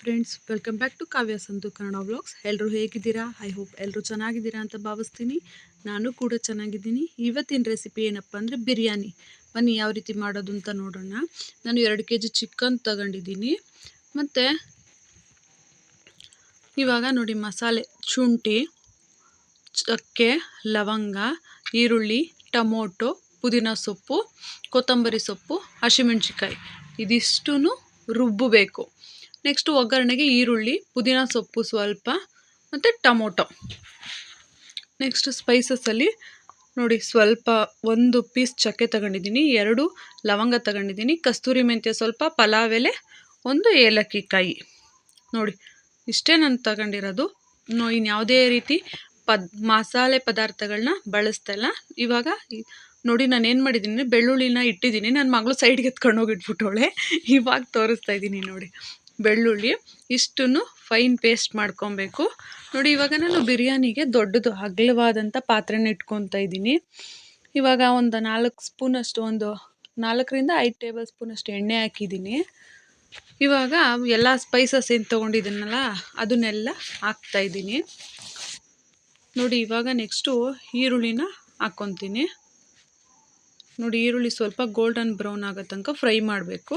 Friends, welcome back to Kavya Santu Kannada vlogs. ಎಲ್ಲರೂ ಹೇಗಿದ್ದೀರಾ? I hope ಎಲ್ಲರೂ ಚೆನ್ನಾಗಿದ್ದೀರಾ ಅಂತ ಭಾವಿಸ್ತೀನಿ. ನಾನು ಕೂಡ ಚೆನ್ನಾಗಿದ್ದೀನಿ. ಇವತ್ತಿನ ರೆಸಿಪಿ ಏನಪ್ಪ ಅಂದರೆ ಬಿರಿಯಾನಿ. ಬನ್ನಿ ಯಾವ ರೀತಿ ಮಾಡೋದು ಅಂತ ನೋಡೋಣ. ನಾನು 2 kg ಚಿಕನ್ ತಗೊಂಡಿದ್ದೀನಿ. ಮತ್ತು ಇವಾಗ ನೋಡಿ ಮಸಾಲೆ: ಶುಂಠಿ, ಚಕ್ಕೆ, ಲವಂಗ, ಈರುಳ್ಳಿ, ಟೊಮೊಟೊ, ಪುದೀನ ಸೊಪ್ಪು, ಕೊತ್ತಂಬರಿ ಸೊಪ್ಪು, ಹಸಿಮೆಣ್ಸಿಕಾಯಿ ಇದಿಷ್ಟೂ ರುಬ್ಬಬೇಕು. ನೆಕ್ಸ್ಟು ಒಗ್ಗರಣೆಗೆ ಈರುಳ್ಳಿ, ಪುದೀನ ಸೊಪ್ಪು ಸ್ವಲ್ಪ ಮತ್ತು ಟೊಮೊಟೊ. ನೆಕ್ಸ್ಟ್ ಸ್ಪೈಸಸಲ್ಲಿ ನೋಡಿ ಸ್ವಲ್ಪ 1 ಪೀಸ್ ಚಕ್ಕೆ ತಗೊಂಡಿದ್ದೀನಿ, 2 ಲವಂಗ ತಗೊಂಡಿದ್ದೀನಿ, ಕಸ್ತೂರಿ ಮೆಂತ್ಯ ಸ್ವಲ್ಪ, ಪಲಾವ್ ಎಲೆ, 1 ಏಲಕ್ಕಿ ಕಾಯಿ. ನೋಡಿ ಇಷ್ಟೇ ನಾನು ತಗೊಂಡಿರೋದು. ಇನ್ಯಾವುದೇ ರೀತಿ ಮಸಾಲೆ ಪದಾರ್ಥಗಳನ್ನ ಬಳಸ್ತಾಯಿಲ್ಲ. ಇವಾಗ ನೋಡಿ ನಾನು ಏನು ಮಾಡಿದ್ದೀನಿ, ಬೆಳ್ಳುಳ್ಳಿನ ಇಟ್ಟಿದ್ದೀನಿ. ನನ್ನ ಮಗಳು ಸೈಡ್ಗೆ ಎತ್ಕೊಂಡು ಹೋಗಿಟ್ಬಿಟ್ಟವಳೆ. ಇವಾಗ ತೋರಿಸ್ತಾ ಇದ್ದೀನಿ ನೋಡಿ. ಬೆಳ್ಳುಳ್ಳಿ ಇಷ್ಟನ್ನು ಫೈನ್ ಪೇಸ್ಟ್ ಮಾಡ್ಕೊಬೇಕು. ನೋಡಿ ಇವಾಗ ನಾನು ಬಿರಿಯಾನಿಗೆ ದೊಡ್ಡದು ಅಗಲವಾದಂಥ ಪಾತ್ರೆನ ಇಟ್ಕೊತಾ ಇದ್ದೀನಿ. ಇವಾಗ ಒಂದು 4 ಸ್ಪೂನಷ್ಟು, ಒಂದು 4ರಿಂದ 5 ಟೇಬಲ್ ಸ್ಪೂನಷ್ಟು ಎಣ್ಣೆ ಹಾಕಿದ್ದೀನಿ. ಇವಾಗ ಎಲ್ಲ ಸ್ಪೈಸಸ್ ಏನು ತೊಗೊಂಡಿದ್ದೀನಲ್ಲ ಅದನ್ನೆಲ್ಲ ಹಾಕ್ತಾಯಿದ್ದೀನಿ. ನೋಡಿ ಇವಾಗ ನೆಕ್ಸ್ಟು ಈರುಳ್ಳಿನ ಹಾಕ್ಕೊತೀನಿ. ನೋಡಿ ಈರುಳ್ಳಿ ಸ್ವಲ್ಪ ಗೋಲ್ಡನ್ ಬ್ರೌನ್ ಆಗೋ ತನಕ ಫ್ರೈ ಮಾಡಬೇಕು.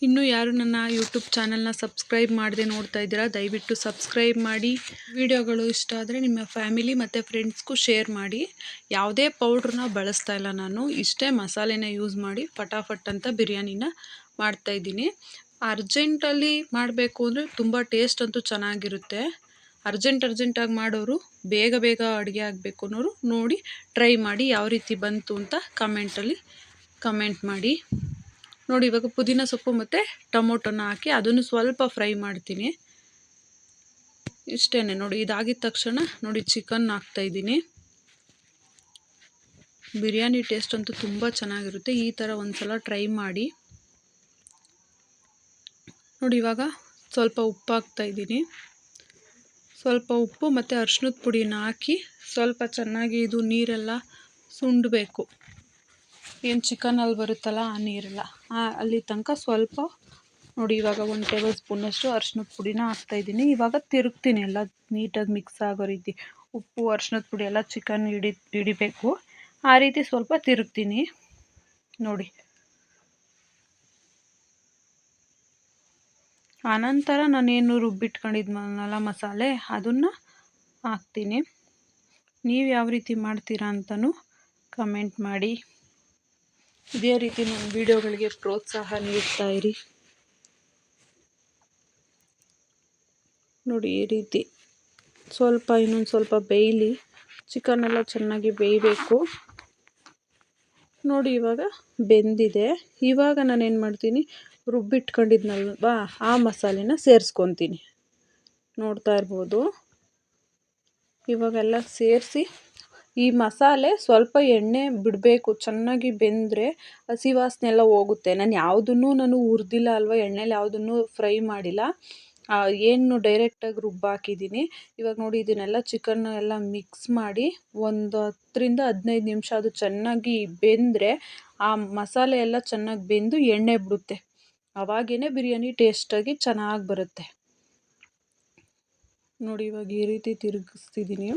ಇನ್ನೂ ಯಾರು ನನ್ನ ಯೂಟ್ಯೂಬ್ ಚಾನಲ್ನ ಸಬ್ಸ್ಕ್ರೈಬ್ ಮಾಡದೆ ನೋಡ್ತಾ ಇದ್ದೀರಾ, ದಯವಿಟ್ಟು ಸಬ್ಸ್ಕ್ರೈಬ್ ಮಾಡಿ. ವಿಡಿಯೋಗಳು ಇಷ್ಟ ಆದರೆ ನಿಮ್ಮ ಫ್ಯಾಮಿಲಿ ಮತ್ತು ಫ್ರೆಂಡ್ಸ್ಗೂ ಶೇರ್ ಮಾಡಿ. ಯಾವುದೇ ಪೌಡ್ರನ್ನ ಬಳಸ್ತಾ ಇಲ್ಲ ನಾನು, ಇಷ್ಟೇ ಮಸಾಲೆನ ಯೂಸ್ ಮಾಡಿ ಫಟಾಫಟ್ ಅಂತ ಬಿರಿಯಾನಿನ ಮಾಡ್ತಾಯಿದ್ದೀನಿ. ಅರ್ಜೆಂಟಲ್ಲಿ ಮಾಡಬೇಕು ಅಂದರೆ ತುಂಬ ಟೇಸ್ಟ್ ಅಂತೂ ಚೆನ್ನಾಗಿರುತ್ತೆ. ಅರ್ಜೆಂಟಾಗಿ ಮಾಡೋರು, ಬೇಗ ಅಡುಗೆ ಆಗಬೇಕು ಅನ್ನೋರು ನೋಡಿ ಟ್ರೈ ಮಾಡಿ ಯಾವ ರೀತಿ ಬಂತು ಅಂತ ಕಮೆಂಟಲ್ಲಿ ಕಮೆಂಟ್ ಮಾಡಿ. ನೋಡಿ ಇವಾಗ ಪುದೀನ ಸೊಪ್ಪು ಮತ್ತು ಟೊಮೊಟೊನ ಹಾಕಿ ಅದನ್ನು ಸ್ವಲ್ಪ ಫ್ರೈ ಮಾಡ್ತೀನಿ. ಇಷ್ಟೇ ನೋಡಿ. ಇದಾಗಿದ ತಕ್ಷಣ ನೋಡಿ ಚಿಕನ್ ಹಾಕ್ತಾಯಿದ್ದೀನಿ. ಬಿರಿಯಾನಿ ಟೇಸ್ಟ್ ಅಂತೂ ತುಂಬ ಚೆನ್ನಾಗಿರುತ್ತೆ. ಈ ಥರ ಒಂದು ಸಲ ಟ್ರೈ ಮಾಡಿ ನೋಡಿ. ಇವಾಗ ಸ್ವಲ್ಪ ಉಪ್ಪು ಹಾಕ್ತಾಯಿದ್ದೀನಿ. ಸ್ವಲ್ಪ ಉಪ್ಪು ಮತ್ತು ಅರಿಶಿನದ ಪುಡಿನ ಹಾಕಿ ಸ್ವಲ್ಪ ಚೆನ್ನಾಗಿ ಇದು ನೀರೆಲ್ಲ ಸುಂಡಬೇಕು. ಏನು ಚಿಕನಲ್ಲಿ ಬರುತ್ತಲ್ಲ ಆ ನೀರೆಲ್ಲ ಅಲ್ಲಿ ತನಕ ಸ್ವಲ್ಪ ನೋಡಿ. ಇವಾಗ 1 ಟೇಬಲ್ ಸ್ಪೂನಷ್ಟು ಅರಿಶಿನದ ಪುಡಿನ ಹಾಕ್ತಾಯಿದ್ದೀನಿ. ಇವಾಗ ತಿರುಗ್ತೀನಿ ಎಲ್ಲ ನೀಟಾಗಿ ಮಿಕ್ಸ್ ಆಗೋ ರೀತಿ. ಉಪ್ಪು ಅರಿಶಿನದ ಪುಡಿ ಎಲ್ಲ ಚಿಕನ್ ಹಿಡಿಬೇಕು ಆ ರೀತಿ ಸ್ವಲ್ಪ ತಿರುಗ್ತೀನಿ ನೋಡಿ. ಆನಂತರ ನಾನೇನು ರುಬ್ಬಿಟ್ಕೊಂಡಿದ್ನಲ್ಲ ಮಸಾಲೆ ಅದನ್ನು ಹಾಕ್ತೀನಿ. ನೀವು ಯಾವ ರೀತಿ ಮಾಡ್ತೀರಾ ಅಂತಲೂ ಕಮೆಂಟ್ ಮಾಡಿ. ಇದೇ ರೀತಿ ನನ್ನ ವಿಡಿಯೋಗಳಿಗೆ ಪ್ರೋತ್ಸಾಹ ನೀಡ್ತಾಯಿರಿ ನೋಡಿ. ಈ ರೀತಿ ಸ್ವಲ್ಪ ಇನ್ನೊಂದು ಸ್ವಲ್ಪ ಬೇಯಲಿ, ಚಿಕನೆಲ್ಲ ಚೆನ್ನಾಗಿ ಬೇಯಬೇಕು ನೋಡಿ. ಇವಾಗ ಬೆಂದಿದೆ. ಇವಾಗ ನಾನೇನು ಮಾಡ್ತೀನಿ, ರುಬ್ಬಿಟ್ಕೊಂಡಿದ್ನಲ್ವಾ ಆ ಮಸಾಲೆನ ಸೇರಿಸ್ಕೊತೀನಿ. ನೋಡ್ತಾ ಇರ್ಬೋದು. ಇವಾಗೆಲ್ಲ ಸೇರಿಸಿ ಈ ಮಸಾಲೆ ಸ್ವಲ್ಪ ಎಣ್ಣೆ ಬಿಡಬೇಕು. ಚೆನ್ನಾಗಿ ಬೆಂದರೆ ಹಸಿ ವಾಸನೆ ಎಲ್ಲ ಹೋಗುತ್ತೆ. ನಾನು ಹುರಿದಿಲ್ಲ ಅಲ್ವ, ಎಣ್ಣೆಲಿ ಯಾವುದನ್ನು ಫ್ರೈ ಮಾಡಿಲ್ಲ, ಏನು ಡೈರೆಕ್ಟಾಗಿ ರುಬ್ಬಾಕಿದ್ದೀನಿ. ಇವಾಗ ನೋಡಿ ಇದನ್ನೆಲ್ಲ ಚಿಕನ್ ಎಲ್ಲ ಮಿಕ್ಸ್ ಮಾಡಿ ಒಂದು 10ರಿಂದ 15 ನಿಮಿಷ ಅದು ಚೆನ್ನಾಗಿ ಬೆಂದರೆ ಆ ಮಸಾಲೆ ಎಲ್ಲ ಚೆನ್ನಾಗಿ ಬೆಂದು ಎಣ್ಣೆ ಬಿಡುತ್ತೆ. ಆವಾಗೇ ಬಿರಿಯಾನಿ ಟೇಸ್ಟಾಗಿ ಚೆನ್ನಾಗಿ ಬರುತ್ತೆ ನೋಡಿ. ಇವಾಗ ಈ ರೀತಿ ತಿರುಗಿಸ್ತಿದ್ದೀನಿ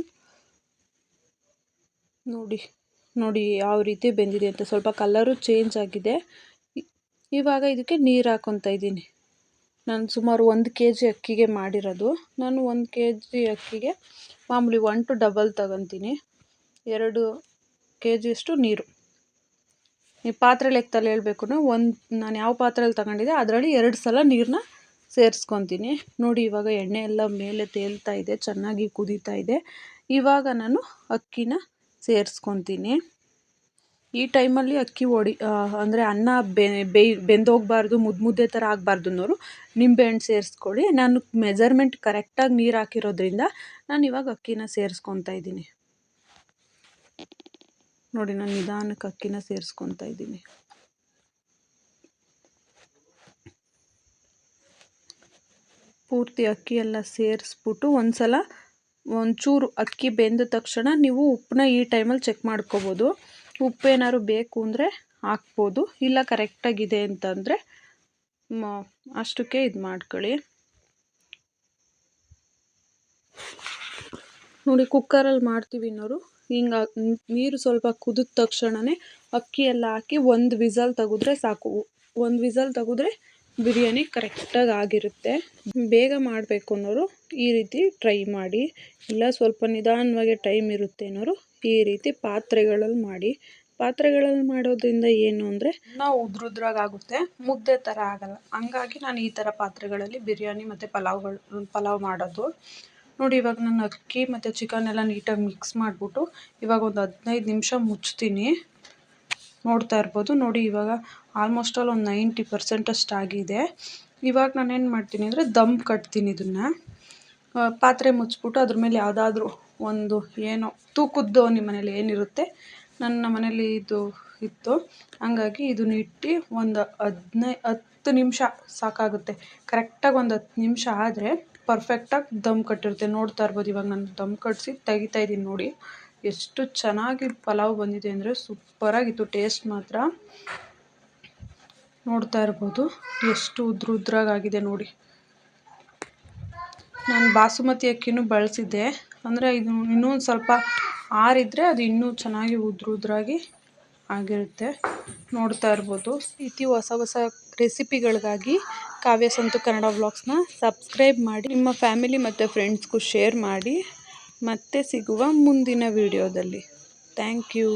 ನೋಡಿ ಯಾವ ರೀತಿ ಬೆಂದಿದೆ ಅಂತ. ಸ್ವಲ್ಪ ಕಲರು ಚೇಂಜ್ ಆಗಿದೆ. ಇವಾಗ ಇದಕ್ಕೆ ನೀರು ಹಾಕ್ಕೊತಾ ಇದ್ದೀನಿ. ನಾನು ಸುಮಾರು 1 kg ಅಕ್ಕಿಗೆ ಮಾಡಿರೋದು. ನಾನು 1 kg ಅಕ್ಕಿಗೆ ಮಾಮೂಲಿ 1 to ಡಬಲ್ ತಗೊತೀನಿ. 2 kg ಅಷ್ಟು ನೀರು. ಈ ಪಾತ್ರೆ ಲೆಕ್ಕದಲ್ಲಿ ಹೇಳಬೇಕು, ನಾನು ಯಾವ ಪಾತ್ರೆಯಲ್ಲಿ ತಗೊಂಡಿದ್ದೆ ಅದರಲ್ಲಿ 2 ಸಲ ನೀರನ್ನ ಸೇರಿಸ್ಕೊತೀನಿ ನೋಡಿ. ಇವಾಗ ಎಣ್ಣೆ ಎಲ್ಲ ಮೇಲೆ ತೇಲ್ತಾ ಇದೆ, ಚೆನ್ನಾಗಿ ಕುದೀತಾ ಇದೆ. ಇವಾಗ ನಾನು ಅಕ್ಕಿನ ಸೇರಿಸ್ಕೊತೀನಿ. ಈ ಟೈಮಲ್ಲಿ ಅಕ್ಕಿ ಅಂದರೆ ಅನ್ನ ಬೆಂದೋಗಬಾರ್ದು, ಮುದ್ದೆ ಥರ ಆಗಬಾರ್ದು ಅನ್ನೋರು ನಿಂಬೆಹಣ್ಣು ಸೇರಿಸ್ಕೊಳ್ಳಿ. ನಾನು ಮೆಜರ್ಮೆಂಟ್ ಕರೆಕ್ಟಾಗಿ ನೀರು ಹಾಕಿರೋದ್ರಿಂದ ನಾನು ಇವಾಗ ಅಕ್ಕಿನ ಸೇರಿಸ್ಕೊತಾ ಇದ್ದೀನಿ ನೋಡಿ. ನಾನು ನಿಧಾನಕ್ಕೆ ಅಕ್ಕಿನ ಸೇರಿಸ್ಕೊತಾ ಇದ್ದೀನಿ. ಪೂರ್ತಿ ಅಕ್ಕಿ ಎಲ್ಲ ಸೇರಿಸ್ಬಿಟ್ಟು ಒಂಚೂರು ಅಕ್ಕಿ ಬೆಂದ ತಕ್ಷಣ ನೀವು ಉಪ್ಪನ್ನ ಈ ಟೈಮಲ್ಲಿ ಚೆಕ್ ಮಾಡ್ಕೋಬೋದು. ಉಪ್ಪೇನಾದ್ರು ಬೇಕು ಅಂದರೆ ಹಾಕ್ಬೋದು, ಇಲ್ಲ ಕರೆಕ್ಟಾಗಿದೆ ಅಂತಂದರೆ ಅಷ್ಟಕ್ಕೆ ಇದು ಮಾಡ್ಕೊಳ್ಳಿ. ನೋಡಿ ಕುಕ್ಕರಲ್ಲಿ ಮಾಡ್ತೀವಿ ಅನ್ನೋರು ಹಿಂಗೆ ನೀರು ಸ್ವಲ್ಪ ಕುದಿದ ತಕ್ಷಣವೇ ಅಕ್ಕಿ ಎಲ್ಲ ಹಾಕಿ ಒಂದು ವಿಸಲ್ ತೆಗೆದ್ರೆ ಸಾಕು. ಒಂದು ವಿಸಲ್ ತೆಗೆದ್ರೆ ಬಿರಿಯಾನಿ ಕರೆಕ್ಟಾಗಿ ಆಗಿರುತ್ತೆ. ಬೇಗ ಮಾಡಬೇಕು ಅನ್ನೋರು ಈ ರೀತಿ ಟ್ರೈ ಮಾಡಿ, ಇಲ್ಲ ಸ್ವಲ್ಪ ನಿಧಾನವಾಗಿ ಟೈಮ್ ಇರುತ್ತೆ ಅನ್ನೋರು ಈ ರೀತಿ ಪಾತ್ರೆಗಳಲ್ಲಿ ಮಾಡಿ. ಪಾತ್ರೆಗಳಲ್ಲಿ ಮಾಡೋದ್ರಿಂದ ಏನು ಅಂದರೆ ನಾವು ಉದ್ರುದ್ರಾಗುತ್ತೆ, ಮುದ್ದೆ ಥರ ಆಗಲ್ಲ. ಹಂಗಾಗಿ ನಾನು ಈ ಥರ ಪಾತ್ರೆಗಳಲ್ಲಿ ಬಿರಿಯಾನಿ ಮತ್ತು ಪಲಾವ್ ಮಾಡೋದು. ನೋಡಿ ಇವಾಗ ನಾನು ಅಕ್ಕಿ ಮತ್ತು ಚಿಕನ್ ಎಲ್ಲ ನೀಟಾಗಿ ಮಿಕ್ಸ್ ಮಾಡಿಬಿಟ್ಟು ಇವಾಗ ಒಂದು 15 ನಿಮಿಷ ಮುಚ್ತೀನಿ. ನೋಡ್ತಾ ಇರ್ಬೋದು. ನೋಡಿ ಇವಾಗ ಆಲ್ಮೋಸ್ಟ್ ಆಲ್ ಒಂದು 90% ಅಷ್ಟು ಆಗಿದೆ. ಇವಾಗ ನಾನೇನು ಮಾಡ್ತೀನಿ ಅಂದರೆ ದಮ್ ಕಟ್ತೀನಿ. ಇದನ್ನು ಪಾತ್ರೆ ಮುಚ್ಚಿಬಿಟ್ಟು ಅದ್ರ ಮೇಲೆ ಯಾವುದಾದ್ರೂ ಒಂದು ಏನೋ ತೂಕದ್ದು ನಿಮ್ಮ ಮನೇಲಿ ಏನಿರುತ್ತೆ, ನನ್ನ ಮನೇಲಿ ಇದು ಇತ್ತು, ಹಂಗಾಗಿ ಇದನ್ನ ಇಟ್ಟು ಒಂದು 10 ನಿಮಿಷ ಸಾಕಾಗುತ್ತೆ. ಕರೆಕ್ಟಾಗಿ ಒಂದು 10 ನಿಮಿಷ ಆದರೆ ಪರ್ಫೆಕ್ಟಾಗಿ ದಮ್ ಕಟ್ಟಿರುತ್ತೆ. ನೋಡ್ತಾ ಇರ್ಬೋದು. ಇವಾಗ ನಾನು ದಮ್ ಕಟ್ಟಿಸಿ ತೆಗಿತಾ ಇದ್ದೀನಿ. ನೋಡಿ ಎಷ್ಟು ಚೆನ್ನಾಗಿ ಪಲಾವ್ ಬಂದಿದೆ ಅಂದರೆ ಸೂಪರಾಗಿತ್ತು. ಟೇಸ್ಟ್ ಮಾತ್ರ ನೋಡ್ತಾ ಇರ್ಬೋದು ಎಷ್ಟು ಉದ್ರಾಗಿದೆ ನೋಡಿ. ನಾನು ಬಾಸುಮತಿ ಅಕ್ಕಿನೂ ಬಳಸಿದ್ದೆ, ಅಂದರೆ ಇದು ಇನ್ನೂ ಸ್ವಲ್ಪ ಆರಿದ್ರೆ ಅದು ಇನ್ನೂ ಚೆನ್ನಾಗಿ ಉದ್ರಾಗಿ ಆಗಿರುತ್ತೆ. ನೋಡ್ತಾ ಇರ್ಬೋದು. ಈ ರೀತಿ ಹೊಸ ರೆಸಿಪಿಗಳಿಗಾಗಿ ಕಾವ್ಯ ಸಂತು ಕನ್ನಡ ವ್ಲಾಗ್ಸ್ನ ಸಬ್ಸ್ಕ್ರೈಬ್ ಮಾಡಿ, ನಿಮ್ಮ ಫ್ಯಾಮಿಲಿ ಮತ್ತು ಫ್ರೆಂಡ್ಸ್ಗೂ ಶೇರ್ ಮಾಡಿ. ಮತ್ತೆ ಸಿಗುವ ಮುಂದಿನ ವಿಡಿಯೋದಲ್ಲಿ. Thank you.